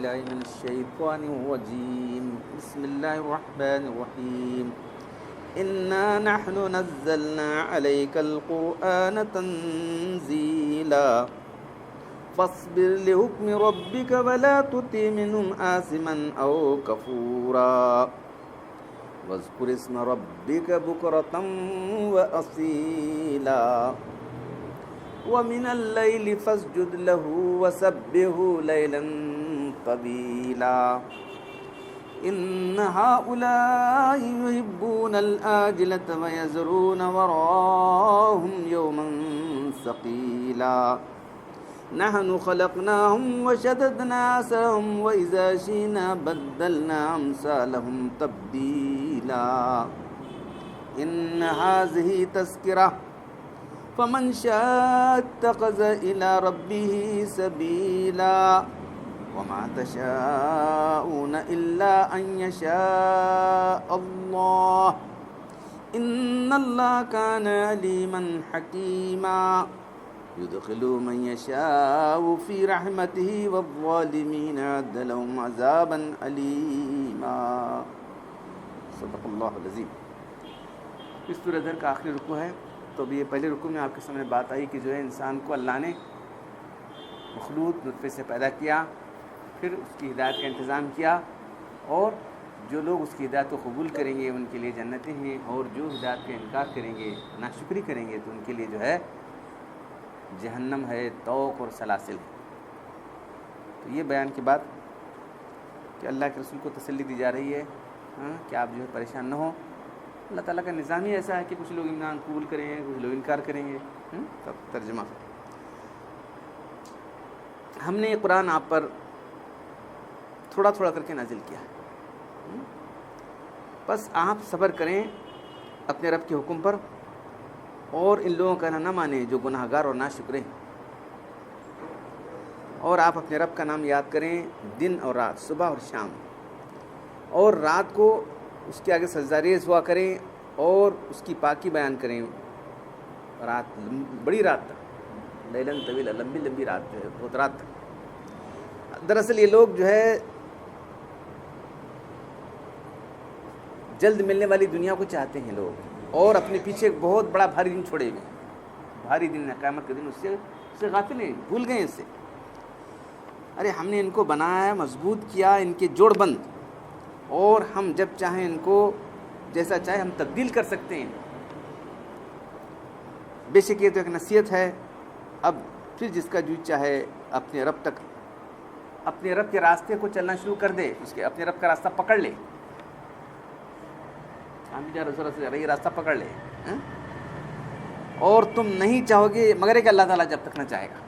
بالله من الشيطان الرجيم بسم الله الرحمن الرحيم إنا نحن نزلنا عليك القرآن تنزيلا فاصبر لحكم ربك ولا تطع منهم آثما أو كفورا واذكر اسم ربك بكرة وأصيلا ومن الليل فاسجد له وسبحه ليلا طويلا إن هؤلاء يحبون الآجلة ويذرون وراءهم يوما ثقيلا نحن خلقناهم وشددنا أسرهم وإذا شئنا بدلنا أمثالهم تبديلا إن هذه تذكرة فمن شاء اتخذ إلى ربه سبيلا وما تشاءون إلا أن يشاء الله إن الله كان عليما حكيما يدخل من يشاء في رحمته والظالمين أعد لهم عذابا أليما صدق اللہ العظیم۔ اس سورہ در کا آخری رکوع ہے۔ تو ابھی یہ پہلے رکوع میں آپ کے سامنے بات آئی کہ جو ہے انسان کو اللہ نے مخلوط نطفے سے پیدا کیا، پھر اس کی ہدایت کا انتظام کیا، اور جو لوگ اس کی ہدایت کو قبول کریں گے ان کے لیے جنتیں ہیں، اور جو ہدایت کا انکار کریں گے، ناشکری کریں گے، تو ان کے لیے جو ہے جہنم ہے، طوق اور سلاسل ہے۔ تو یہ بیان کے بعد کہ اللہ کے رسول کو تسلی دی جا رہی ہے کہ آپ جو ہے پریشان نہ ہوں، اللہ تعالیٰ کا نظام ہی ایسا ہے کہ کچھ لوگ ایمان قبول کریں گے، کچھ لوگ انکار کریں گے۔ تب ترجمہ ہم نے یہ قرآن آپ پر تھوڑا تھوڑا کر کے نازل کیا ہے، بس آپ صبر کریں اپنے رب کے حکم پر، اور ان لوگوں کا نہ مانیں جو گناہ گار اور ناشکرے ہیں، اور آپ اپنے رب کا نام یاد کریں دن اور رات، صبح اور شام، اور رات کو اس کے آگے سجدہ ریز ہوا کریں اور اس کی پاکی بیان کریں، رات بڑی رات تک، لیلن طویل، لمبی لمبی رات جو ہے، بہت رات تک۔ دراصل یہ لوگ جو ہے جلد ملنے والی دنیا کو چاہتے ہیں لوگ، اور اپنے پیچھے ایک بہت بڑا بھاری دن چھوڑے ہوئے، بھاری دن ہے قیامت کے دن، اس سے غافل ہیں، بھول گئے اس سے۔ ارے ہم نے ان کو بنایا، مضبوط کیا، ان کے جوڑ بند، اور ہم جب چاہیں ان کو جیسا چاہے ہم تبدیل کر سکتے ہیں۔ بے شک یہ تو ایک نصیحت ہے، اب پھر جس کا جو چاہے اپنے رب تک، اپنے رب کے راستے کو چلنا شروع کر دے، اس کے اپنے رب کا راستہ پکڑ لے، یہ راستہ پکڑ لے، اور تم نہیں چاہو گے مگر کہ اللہ تعالیٰ جب تک نہ چاہے گا،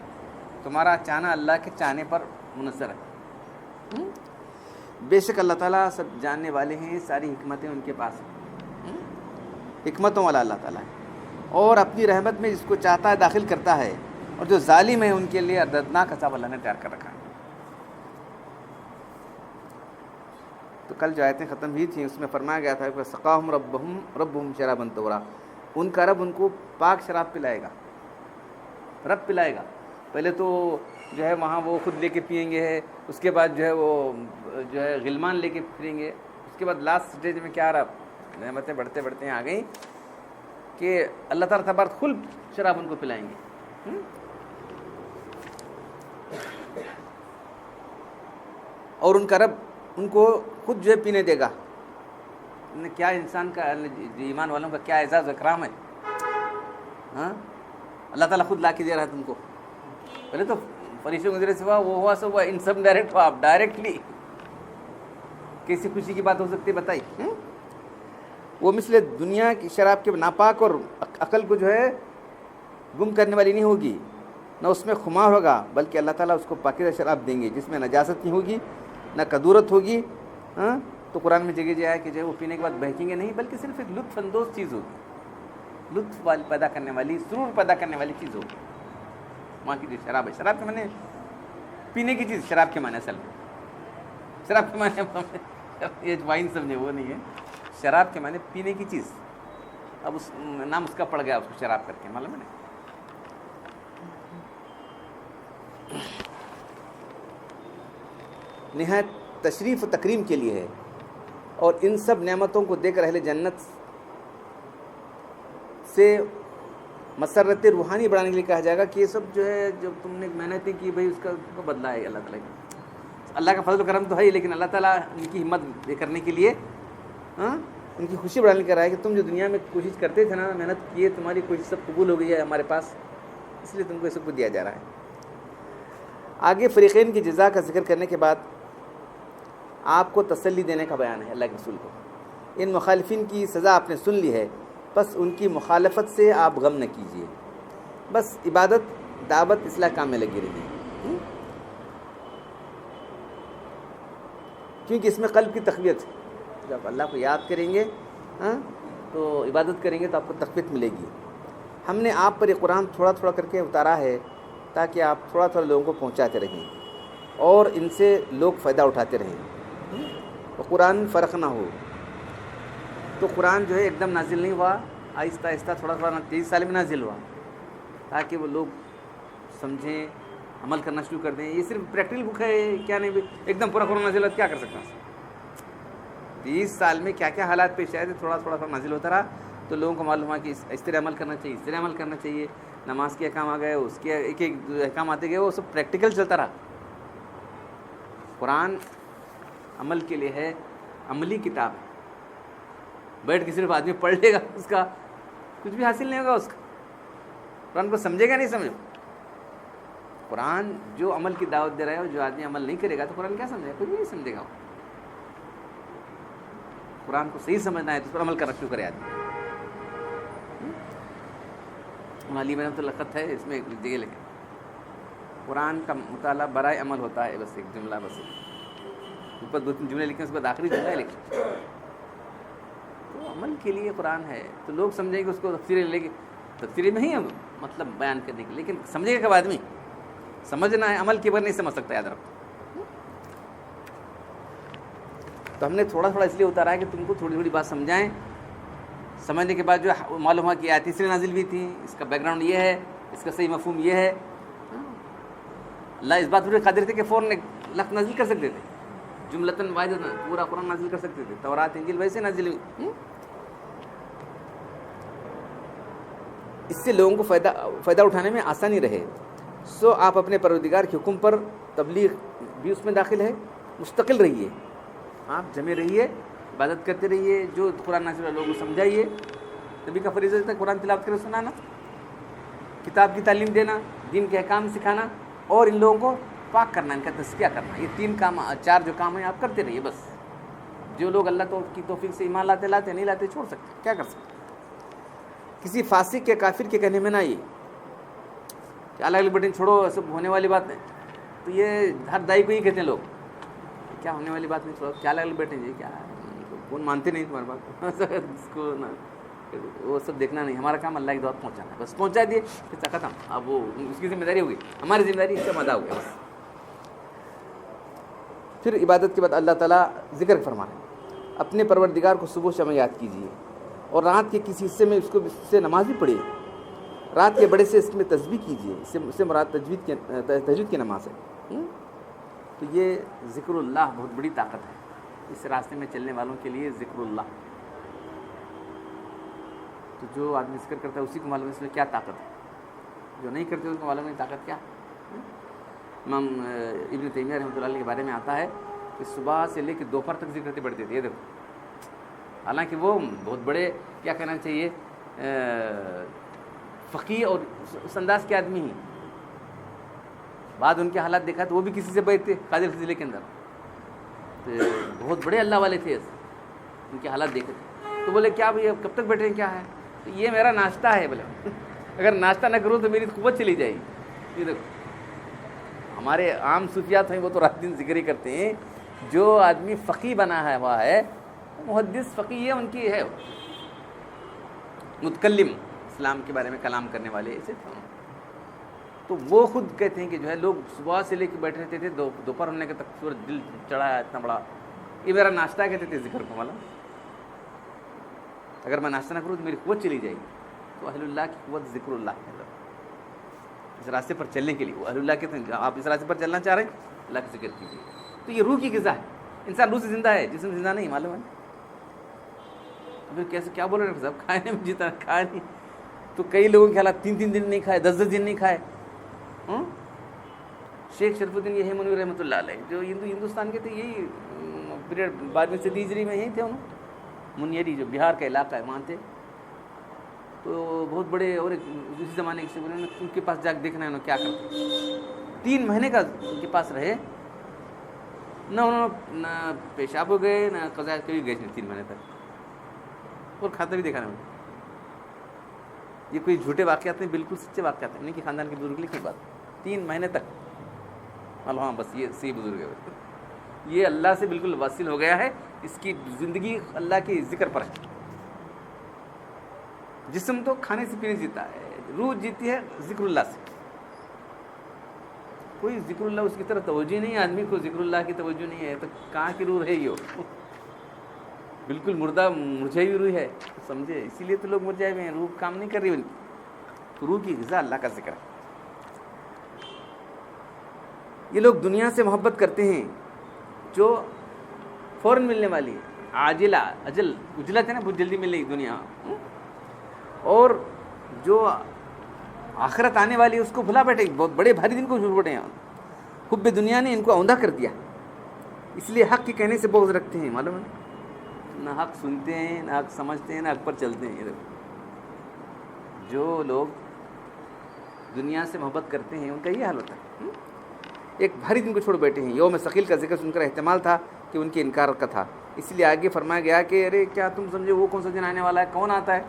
تمہارا چاہنا اللہ کے چاہنے پر منحصر ہے۔ بے شک اللہ تعالیٰ سب جاننے والے ہیں، ساری حکمتیں ان کے پاس ہیں، حکمتوں والا اللہ تعالیٰ ہے، اور اپنی رحمت میں جس کو چاہتا ہے داخل کرتا ہے، اور جو ظالم ہے ان کے لیے دردناک عذاب اللہ نے تیار کر رکھا ہے۔ تو کل جو آیتیں ختم ہوئی تھیں اس میں فرمایا گیا تھا کہ سقاہم ربہم شرابا طہورا، ان کا رب ان کو پاک شراب پلائے گا، رب پلائے گا۔ پہلے تو جو ہے وہاں وہ خود لے کے پئیں گے، اس کے بعد جو ہے وہ جو ہے غلمان لے کے پھریں گے، اس کے بعد لاسٹ سٹیج میں کیا رہا، نعمتیں بڑھتے بڑھتے آ گئیں کہ اللہ تعالیٰ تبارک خود شراب ان کو پلائیں گے۔ اور ان کا رب ان کو خود جو ہے پینے دے گا۔ کیا انسان کا، ایمان والوں کا کیا اعزاز و اکرام ہے، اللہ تعالیٰ خود لا کے دے رہا ہے تم کو۔ پہلے تو فرشتوں کے ذریعے سے ہوا، وہ ہوا سو ہوا، ان سب ڈائریکٹ ہوا، آپ ڈائریکٹلی کیسی خوشی کی بات ہو سکتی ہے بتائی؟ وہ مثل دنیا کی شراب کے ناپاک اور عقل کو جو ہے گم کرنے والی نہیں ہوگی، نہ اس میں خمار ہوگا، بلکہ اللہ تعالیٰ اس کو پاکیزہ شراب دیں گے جس میں نجاست نہیں ہوگی، نہ کدورت ہوگی۔ تو قرآن میں جگہ ہے کہ جو ہے وہ پینے کے بعد بہکیں گے نہیں، بلکہ صرف ایک لطف اندوز چیز ہوگی، لطف پیدا کرنے والی، سرور پیدا کرنے والی چیز ہوگی۔ وہاں کی جو شراب ہے، شراب کے معنی پینے کی چیز، شراب کے معنی اصل میں، شراب کے معنی یہ وائن سمجھے وہ نہیں ہے، شراب کے معنی پینے کی چیز۔ اب اس نام اس کا پڑ گیا، اس کو شراب کر کے، معلوم ہے نا۔ نہایت تشریف و تکریم کے لیے ہے، اور ان سب نعمتوں کو دے کر اہل جنت سے مسرت روحانی بڑھانے کے لیے کہا جائے گا کہ یہ سب جو ہے جو تم نے محنتیں کی بھائی اس کا بدلہ ہے اللہ تعالیٰ کا۔ اللہ کا فضل و کرم تو ہے ہی، لیکن اللہ تعالیٰ ان کی ہمت کرنے کے لیے ان کی خوشی بڑھانے کے رہا ہے کہ تم جو دنیا میں کوشش کرتے تھے نا، محنت کیے، تمہاری کوشش سب قبول ہو گئی ہے ہمارے پاس، اس لیے تم کو یہ سب کچھ دیا جا رہا ہے۔ آگے فریقین کی جزا کا ذکر کرنے کے بعد آپ کو تسلی دینے کا بیان ہے اللہ کے رسول کو۔ ان مخالفین کی سزا آپ نے سن لی ہے، بس ان کی مخالفت سے آپ غم نہ کیجیے، بس عبادت، دعوت، اصلاح کام میں لگی رہیے، کیونکہ اس میں قلب کی تقویت ہے۔ جب اللہ کو یاد کریں گے تو عبادت کریں گے تو آپ کو تقویت ملے گی۔ ہم نے آپ پر یہ قرآن تھوڑا تھوڑا کر کے اتارا ہے تاکہ آپ تھوڑا تھوڑا لوگوں کو پہنچاتے رہیں اور ان سے لوگ فائدہ اٹھاتے رہیں، تو قرآن فرق نہ ہو۔ تو قرآن جو ہے ایک دم نازل نہیں ہوا، آہستہ آہستہ تھوڑا تھوڑا 23 سال میں نازل ہوا تاکہ وہ لوگ سمجھیں، عمل کرنا شروع کر دیں۔ یہ صرف پریکٹیکل بک ہے کیا، نہیں ایک دم پورا قرآن نازل ہوا کیا کر سکتا ہوں؟ 30 سال میں کیا کیا حالات پیش آئے تھے، تھوڑا تھوڑا نازل ہوتا رہا تو لوگوں کو معلوم ہوا کہ اس طرح عمل کرنا چاہیے، اس طرح عمل کرنا چاہیے۔ نماز کے احکام آ گئے، اس کے ایک ایک احکام آتے گئے، وہ سب پریکٹیکل چلتا رہا۔ قرآن عمل کے لیے ہے، عملی کتاب ہے۔ بیٹھ کے صرف آدمی پڑھ لے گا، اس کا کچھ بھی حاصل نہیں ہوگا، اس کا قرآن کو سمجھے گا نہیں سمجھو۔ قرآن جو عمل کی دعوت دے رہا ہے اور جو آدمی عمل نہیں کرے گا تو قرآن کیا سمجھے گا؟ کچھ بھی نہیں سمجھے گا۔ قرآن کو صحیح سمجھنا ہے تو اس پر عمل کرنا شروع کرے آدمی۔ علی میں تو لقت ہے اس میں ایک جگہ لکھے، قرآن کا مطالعہ برائے عمل ہوتا ہے، بس ایک جملہ، بس اوپر 2-3 جملے لکھیں، اس کے بعد آخری جملہ ہے لکھیں۔ تو عمل کے لیے قرآن ہے تو لوگ سمجھیں کہ اس کو تفسیریں لے کے، تفسیریں نہیں ہے مطلب بیان کرنے کے، لیکن سمجھے گا کب آدمی؟ سمجھنا ہے، عمل کے بغیر نہیں سمجھ سکتا، یاد رکھو۔ تو ہم نے تھوڑا تھوڑا اس لیے اتارا ہے کہ تم کو تھوڑی تھوڑی بات سمجھائیں، سمجھنے کے بعد جو معلوم ہوا کہ آیت تیسری نازل بھی تھی، اس کا بیک گراؤنڈ یہ ہے، اس کا صحیح مفہوم یہ ہے۔ اللہ اس بات پر قادر تھے کہ فوراً ایک لفظ نازل کر سکتے تھے، جملتاً واحدۃ پورا قرآن نازل کر سکتے تھے، تورات انجیل ویسے نازل ہوئی۔ اس سے لوگوں کو فائدہ اٹھانے میں آسانی رہے، سو آپ اپنے پروردگار کے حکم پر تبلیغ بھی اس میں داخل ہے، مستقل رہیے، آپ جمے رہیے، عبادت کرتے رہیے، جو قرآن نازل لوگوں کو سمجھائیے۔ نبی کا فریضہ ہے قرآن تلاوت کر سنانا، کتاب کی تعلیم دینا، دین کے احکام سکھانا، اور ان لوگوں کو پاک کرنا، ان کا تزکیہ کرنا۔ یہ 3 کام، 4 جو کام ہیں آپ کرتے رہیے بس۔ جو لوگ اللہ کی توفیق سے ایمان لاتے نہیں لاتے چھوڑ سکتے، کیا کر سکتے؟ کسی فاسق یا کافر کے کہنے میں نہ آئیے کہ الگ الگ بیٹے چھوڑو، سب ہونے والی بات نہیں۔ تو یہ ہر دائی کو ہی کہتے ہیں لوگ، کیا ہونے والی بات نہیں، چھوڑو، کیا الگ الگ بیٹھے جی، کیا کون مانتے نہیں تمہاری بات، اس کو وہ سب دیکھنا نہیں، ہمارا کام اللہ کی دعوت پہنچانا ہے، بس پہنچا دیے پھر ختم۔ اب وہ اس کی ذمہ داری ہوگی، ہماری ذمہ داری اس کا مدعا ہو گیا بس۔ پھر عبادت کے بعد اللہ تعالیٰ ذکر فرمانا ہے، اپنے پروردگار کو صبح و شام یاد کیجیے، اور رات کے کسی حصے میں اس سے نماز بھی پڑھیے، رات کے بڑے سے اس میں تسبیح کیجیے، اس سے مراد تہجد کی نماز ہے۔ تو یہ ذکر اللہ بہت بڑی طاقت ہے، اس راستے میں چلنے والوں کے لیے ذکر اللہ۔ تو جو آدمی ذکر کرتا ہے اسی کو معلوم ہے اس میں کیا طاقت ہے، جو نہیں کرتے اس کو معلوم نہیں طاقت کیا۔ امام ابن تیمیہ رحمۃ اللہ علیہ کے بارے میں آتا ہے کہ صبح سے لے کے دوپہر تک ذکر کرتے پڑھتے تھے، یہ دیکھو، حالانکہ وہ بہت بڑے کیا کہنا چاہیے فقیہ اور اس انداز کے آدمی ہی، بعد ان کے حالات دیکھا تو وہ بھی کسی سے بیٹھتے قادر ضلع کے اندر، تو بہت بڑے اللہ والے تھے، ان کے حالات دیکھے تھے۔ تو بولے کیا بھائی اب کب تک بیٹھے ہیں، کیا ہے؟ تو یہ میرا ناشتہ ہے، بولے اگر ناشتہ نہ کروں تو میری قوت چلی جائے گی۔ یہ دیکھو ہمارے عام صوفیات ہیں وہ تو رات دن ذکر ہی کرتے ہیں، جو آدمی فقیہ بنا ہوا ہے، محدث فقیہ ان کی ہے، متکلم اسلام کے بارے میں کلام کرنے والے ایسے تھے، تو وہ خود کہتے ہیں کہ جو ہے لوگ صبح سے لے کے بیٹھے رہتے تھے، دوپہر ہونے کے تک سورج دل چڑھا ہے اتنا بڑا، یہ میرا ناشتہ کہتے تھے ذکر کو، والا اگر میں ناشتہ نہ کروں تو میری قوت چلی جائے گی۔ تو اہل اللہ کی قوت ذکر اللہ ہے، اس راستے پر چلنے کے لیے وہ اہل اللہ کے، آپ اس راستے پر چلنا چاہ رہے ہیں اللہ کا ذکر کیجیے، تو یہ روح کی غذا ہے. انسان روح سے زندہ ہے، جسم زندہ نہیں. معلوم ہے؟ ابھی کیسے کیا بول رہے ہیں صاحب؟ کھانے میں جیتا کھایا نہیں. تو کئی لوگوں کے خیالات 3 دن نہیں کھائے، 10 دن نہیں کھائے. شیخ شرف الدین یہ منوی رحمۃ اللہ علیہ جو ہندوستان کے تھے، یہی پیریڈ 12ویں صدی ہجری میں یہی تھے. انہوں منیری جو بہار کا علاقہ ہے وہاں تھے. تو بہت بڑے اور اسی زمانے کے شعر نے ان کے پاس جا کے دیکھنا ہے انہوں کیا کرتے. 3 مہینے کا ان کے پاس رہے، نہ انہوں نہ پیشاب ہو گئے نہ قضاء کبھی گئے 3 مہینے تک، اور کھاتا بھی دیکھا نہیں. یہ کوئی جھوٹے واقعات نہیں، بالکل سچے واقعات ہیں. انہیں کی خاندان کے بزرگ لکھی بات. 3 مہینے تک. ہاں بس یہ صحیح بزرگ ہے، یہ اللہ سے بالکل واصل ہو گیا ہے. اس کی زندگی اللہ کے ذکر پر ہے. جسم تو کھانے سے پینے جیتا ہے، روح جیتی ہے ذکر اللہ سے. کوئی ذکر اللہ اس کی طرف توجہ نہیں ہے. آدمی کو ذکر اللہ کی توجہ نہیں ہے تو کہاں کی روح ہے؟ یہ بالکل مردہ مرجھائی ہوئی روح ہے، سمجھے؟ اسی لیے تو لوگ مرجھائے ہوئے ہیں، روح کام نہیں کر رہی. تو روح کی غذا اللہ کا ذکر ہے. یہ لوگ دنیا سے محبت کرتے ہیں جو فوراً ملنے والی ہے، عاجلہ اجل اجلت ہے نا، بہت جلدی ملے گی دنیا. اور جو آخرت آنے والی ہے اس کو بھلا بیٹھے. بہت بڑے بھاری دن کو جھوٹ بیٹھے ہیں. حب دنیا نے ان کو اوندھا کر دیا، اس لیے حق کے کہنے سے بغض رکھتے ہیں. معلوم ہے؟ نہ حق سنتے ہیں، نہ حق سمجھتے ہیں، نہ حق پر چلتے ہیں. جو لوگ دنیا سے محبت کرتے ہیں ان کا یہ حال ہوتا ہے. ایک بھاری دن کو چھوڑ بیٹھے ہیں. یوم ثقیل کا ذکر سن کر احتمال تھا کہ ان کے انکار کا تھا، اس لیے آگے فرمایا گیا کہ ارے کیا تم سمجھے وہ کون سا دن آنے والا ہے؟ کون آتا ہے؟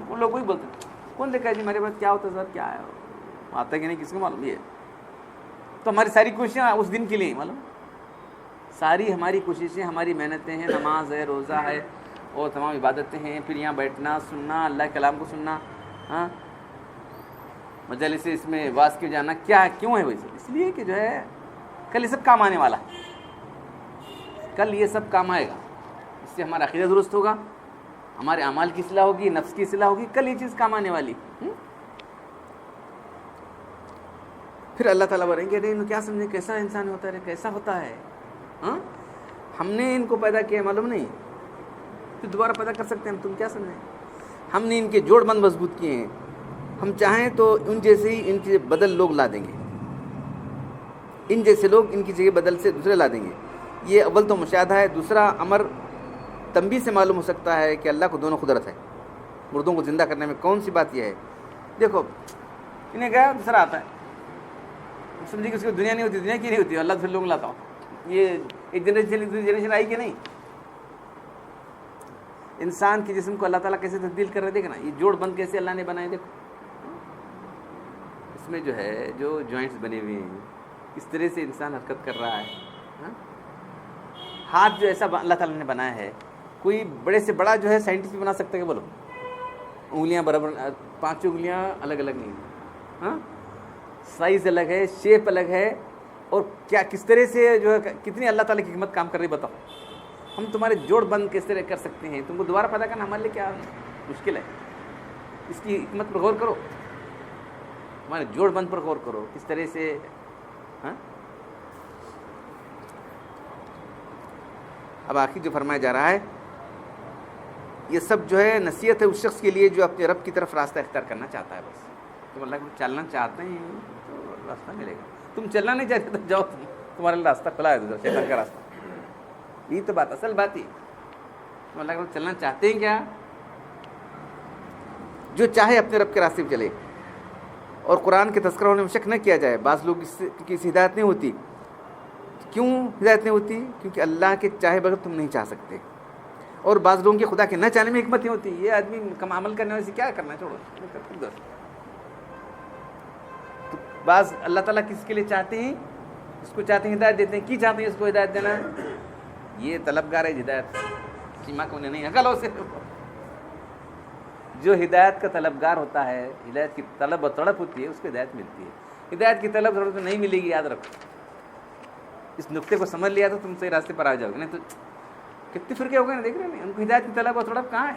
وہ لوگ وہی بولتے ہیں. کون دیکھا جی میرے پاس کیا ہوتا ہے سر؟ کیا ہے آتا ہے کہ نہیں کس کو معلوم. یہ تو ہماری ساری کوششیں اس دن کے لیے معلوم. ساری ہماری کوششیں، ہماری محنتیں ہیں، نماز ہے، روزہ ہے اور تمام عبادتیں ہیں. پھر یہاں بیٹھنا، سننا، اللہ کے کلام کو سننا، ہاں مجالس سے اس میں واز کے جانا، کیا ہے کیوں ہے؟ وہی سب اس لیے کہ جو ہے کل یہ سب کام آنے والا ہے. کل یہ سب کام آئے گا. اس سے ہمارا عقیدہ درست ہوگا، ہمارے اعمال کی اصلاح ہوگی، نفس کی اصلاح ہوگی. کل یہ چیز کام آنے والی. پھر اللہ تعالیٰ بولیں گے ارے انہوں کیا سمجھے کیسا انسان ہوتا ہے، کیسا ہوتا ہے. ہم نے ان کو پیدا کیا معلوم نہیں، پھر دوبارہ پیدا کر سکتے ہیں ہم. تم کیا سمجھیں؟ ہم نے ان کے جوڑ بند مضبوط کیے ہیں. ہم چاہیں تو ان جیسے ہی ان کے بدل لوگ لا دیں گے. ان جیسے لوگ ان کی جگہ بدل سے دوسرے لا دیں گے. یہ اول تو مشاہدہ ہے. دوسرا امر تنبیہ سے معلوم ہو سکتا ہے کہ اللہ کو دونوں قدرت ہے. مردوں کو زندہ کرنے میں کون سی بات یہ ہے؟ دیکھو انہیں کہا دوسرا آتا ہے، سمجھے کہ اس کی دنیا نہیں ہوتی. دنیا کی نہیں ہوتی، اللہ سے لوگ لاتا ہوں. یہ ایک جنریشن دوسری جنریشن آئی کہ نہیں؟ انسان کے جسم کو اللہ تعالیٰ کیسے تبدیل کر رہے دیکھنا. یہ جوڑ بند کیسے اللہ نے بنائے. دیکھو اس میں جو ہے جو جوائنٹس بنے ہوئے ہیں، اس طرح سے انسان حرکت کر رہا ہے. ہاتھ جو ایسا اللہ تعالیٰ نے بنایا ہے، کوئی بڑے سے بڑا جو ہے سائنٹسٹ بھی بنا سکتا ہے کہ بولو. انگلیاں برابر، 5 انگلیاں الگ الگ نہیں ہیں، سائز الگ ہے، شیپ الگ ہے. اور کیا کس طرح سے جو ہے کتنی اللہ تعالیٰ کی حکمت کام کر رہی بتاؤ. ہم تمہارے جوڑ بند کس طرح کر سکتے ہیں؟ تم کو دوبارہ پیدا کرنا ہمارے لیے کیا مشکل ہے؟ اس کی حکمت پر غور کرو، ہمارے جوڑ بند پر غور کرو کس طرح سے. اب آخر جو فرمایا جا رہا ہے یہ سب جو ہے نصیحت ہے اس شخص کے لیے جو اپنے رب کی طرف راستہ اختیار کرنا چاہتا ہے. بس تم اللہ کو چلنا چاہتے ہیں تو راستہ ملے گا. تم چلنا نہیں چاہتے تو جاؤ، تمہارے لیے راستہ کھلا ہے دوسرا شیطان کا راستہ. یہی تو بات، اصل بات ہی. تم اللہ کو چلنا چاہتے ہیں کیا؟ جو چاہے اپنے رب کے راستے پہ چلے. اور قرآن کے تذکرہ ہونے میں شک نہ کیا جائے. بعض لوگ اس ہدایت نہیں ہوتی. کیوں ہدایت نہیں ہوتی؟ کیونکہ اللہ کے چاہے بغیر تم نہیں چاہ سکتے. اور بعض لوگوں کے خدا کے نہ چاہنے میں حکمت نہیں ہوتی. یہ آدمی کم عمل کرنے والے سے کیا کرنا، چھوڑو. تو بعض اللہ تعالیٰ کس کے لیے چاہتے ہیں؟ اس کو چاہتے ہیں ہدایت دیتے ہیں. کی چاہتے ہیں اس کو ہدایت دینا؟ یہ طلبگار ہے ہدایت. سیما کو نہیں عقل ہو سے. جو ہدایت کا طلبگار ہوتا ہے، ہدایت کی طلب و تڑپ ہوتی ہے، اس کو ہدایت ملتی ہے. ہدایت کی طلب ضرورت نہیں ملے گی، یاد رکھو. اس نقطے کو سمجھ لیا تو تم صحیح راستے پر آ جاؤ گے. نہیں تو کتنے فرقے ہو گئے نا، دیکھ رہے ہیں ان کو ہدایت کی طلب اور تڑپ کہاں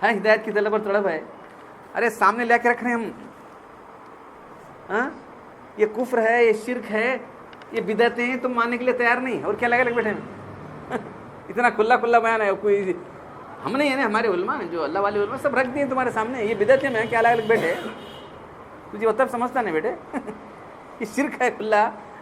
ہے؟ ہدایت کی طلب اور تڑپ ہے. ارے سامنے لے کے رکھ رہے ہیں ہم، یہ کفر ہے، یہ شرک ہے، یہ بدعتیں ہیں، تم ماننے کے لیے تیار نہیں، اور کیا لگے لگ بیٹھے ہیں اتنا کھلا کھلا بیان ہے. کوئی ہم نے یعنی ہمارے علماء ہیں جو اللہ والے علماء سب رکھ دیے تمہارے سامنے، یہ بدعتیں میں کیا لگے لگ بیٹھے. تجھے وہ تب سمجھتا نہیں بیٹے یہ شرک ہے کھلا.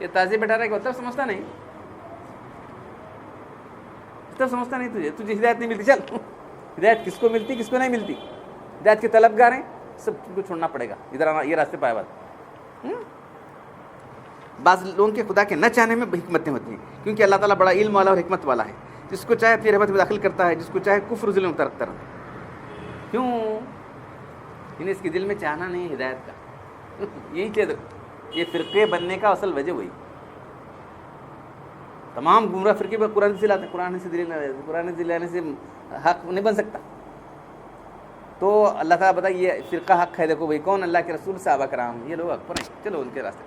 یہ تازی بیٹھا رہا ہے، وہ تب سمجھتا نہیں، تب سمجھتا نہیں. تجھے ہدایت نہیں ملتی. چل ہدایت کس کو ملتی کس کو نہیں ملتی. ہدایت کے طلبگار ہیں، سب کو چھوڑنا پڑے گا، ادھر آنا، یہ راستے پائے بات. بعض لوگوں کے خدا کے نہ چاہنے میں حکمتیں ہوتی ہیں، کیونکہ اللہ تعالیٰ بڑا علم والا اور حکمت والا ہے. جس کو چاہے اپنی رحمت میں داخل کرتا ہے، جس کو چاہے کفر ظلم میں ترک کرتا ہے. کیوں؟ انہیں اس کے دل میں چاہنا نہیں ہے ہدایت کا. یہی چیز، یہ فرقے بننے کا اصل وجہ وہی. تمام گمراہ فرقے پر قرآن سے لاتے ہیں، قرآن سے لانے سے حق نہیں بن سکتا. تو اللہ تعالیٰ بتا یہ فرقہ حق ہے، دیکھو بھائی کون؟ اللہ کے رسول صحابہ کرام، یہ لوگ حق پر ہیں، چلو ان کے راستے.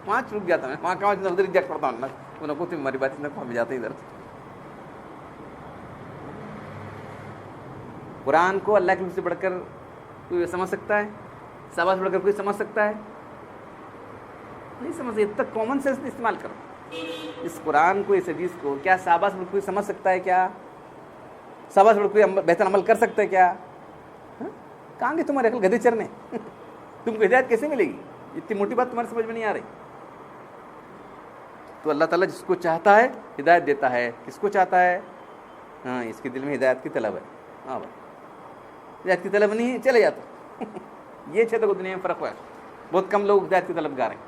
وہاں رک جاتا ہوں، وہاں کہاں ادھر ریجیکٹ کرتا ہوں. انہوں کو تمہاری بات اتنا پہنچ جاتے ادھر. قرآن کو اللہ کے سے بڑھ کر کوئی سمجھ سکتا ہے؟ صحابہ سے بڑھ کر کوئی سمجھ سکتا ہے؟ نہیں سمجھ. اب تک کامن سینس استعمال کرو اس قرآن کو، اس حدیث کو. کیا صحابہ سے بڑھ کر کوئی سمجھ سکتا ہے؟ کیا صحابہ سے بڑھ کر کوئی بہتر عمل کر سکتا ہے؟ کیا کہاں گے تمہارے عقل گدھے چرنے؟ تم کو ہدایت کیسے ملے گی؟ اتنی موٹی بات تمہارے سمجھ میں نہیں آ رہی. تو اللہ تعالیٰ جس کو چاہتا ہے ہدایت دیتا ہے. کس کو چاہتا ہے؟ ہاں اس کے دل میں ہدایت کی طلب ہے. ہاں بھائی ہدایت کی طلب نہیں ہے، چلے جاتا. یہ چھ تو دنیا میں فرق ہوا ہے. بہت کم لوگ ہدایت کی طلبگار ہیں.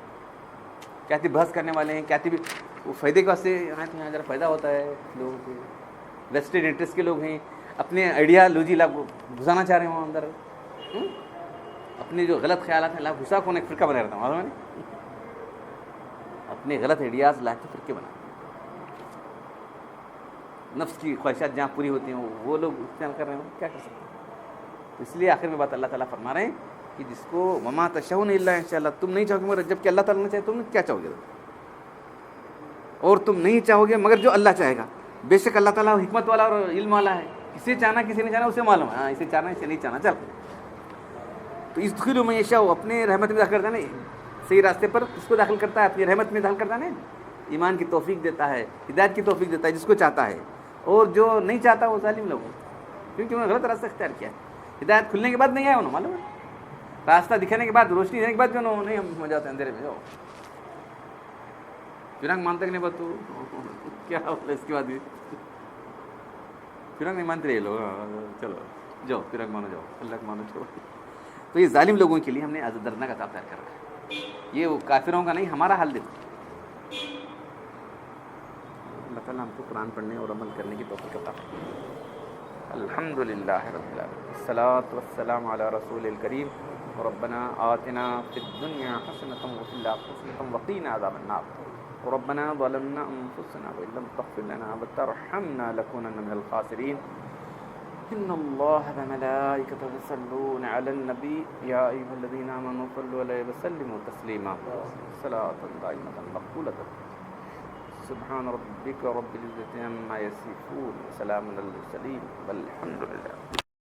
کہتی بحث کرنے والے ہیں، کہتی بھی وہ فائدے کے واسطے یہاں ذرا فائدہ ہوتا ہے لوگوں کو، ویسٹڈ انٹرسٹ کے لوگ ہیں، اپنے آئیڈیالوجی لاگ گھسانا چاہ رہے ہیں وہاں اندر. اپنے جو غلط خیالات ہیں لا گھسا کو ایک فرقہ بنا رہتا ہوں، معلوم ہے. اپنے غلط آئیڈیاز لا کے فرقے بنا، نفس کی خواہشات جہاں پوری ہوتی ہیں وہ لوگ استعمال کر رہے ہیں. کیا کر سکتے ہیں؟ اس لیے آخر میں بات اللہ تعالیٰ فرما رہے ہیں کہ جس کو وما تشاؤون الا ان شاء اللہ، تم نہیں چاہو گے مگر جب کہ اللہ تعالیٰ نے چاہے تم کیا چاہو گے، اور تم نہیں چاہو گے مگر جو اللہ چاہے گا. بے شک اللہ تعالیٰ حکمت والا اور علم والا ہے. کسی چاہنا کسی نہیں چاہنا اسے معلوم ہے. ہاں اسے چاہنا اسے نہیں چاہنا. چل تو اس دخل میں یشاء اپنے رحمت میں داخل کرتا ہے نا، صحیح راستے پر اس کو داخل کرتا ہے، اپنی رحمت میں داخل کرتا ہے نا. ایمان کی توفیق دیتا ہے، ہدایت کی توفیق دیتا ہے جس کو چاہتا ہے. اور جو نہیں چاہتا وہ ظالم لوگ ہیں، کیونکہ انہوں نے غلط راستہ اختیار کیا ہے. ہدایت کھلنے کے بعد نہیں آیا انہوں، معلوم ہے، راستہ دکھانے کے بعد، روشنی دینے کے بعد جو انہوں نہیں ہم ہو جاتے ہیں اندھیرے میں. جاؤ فرنگ مانتے کہ نہیں بات تو کیا ہوتا اس کے بعد بھی فرنگ نہیں مانتے رہے لوگ. چلو جاؤ فرنگ مانو، جاؤ اللہ کو مانو، چھوڑو. تو یہ ظالم لوگوں کے لیے ہم نے دردناک عذاب تیار کر رکھا ہے. یہ وہ کافروں کا نہیں، ہمارا حال دیکھو. اللہ تعالیٰ ہم کو قرآن پڑھنے اور عمل کرنے کی توفیق عطا فرمائے. الحمد للہ رب العالمین، الصلاۃ والسلام علی رسول الکریم. ربنا آتنا فی الدنیا حسنۃ وفی الآخرۃ حسنۃ وقنا عذاب النار. ربنا ظلمنا انفسنا وان لم تغفر لنا وترحمنا لنكونن من الخاسرین. ان اللہ وملائکتہ یصلون علی النبی یا ایھا الذین آمنوا صلوا علیہ وسلموا تسلیما. صلاۃ دائمۃ مقبولۃ. سبحان ربک رب العزة عما یصفون، سلام علی المرسلین والحمد للہ.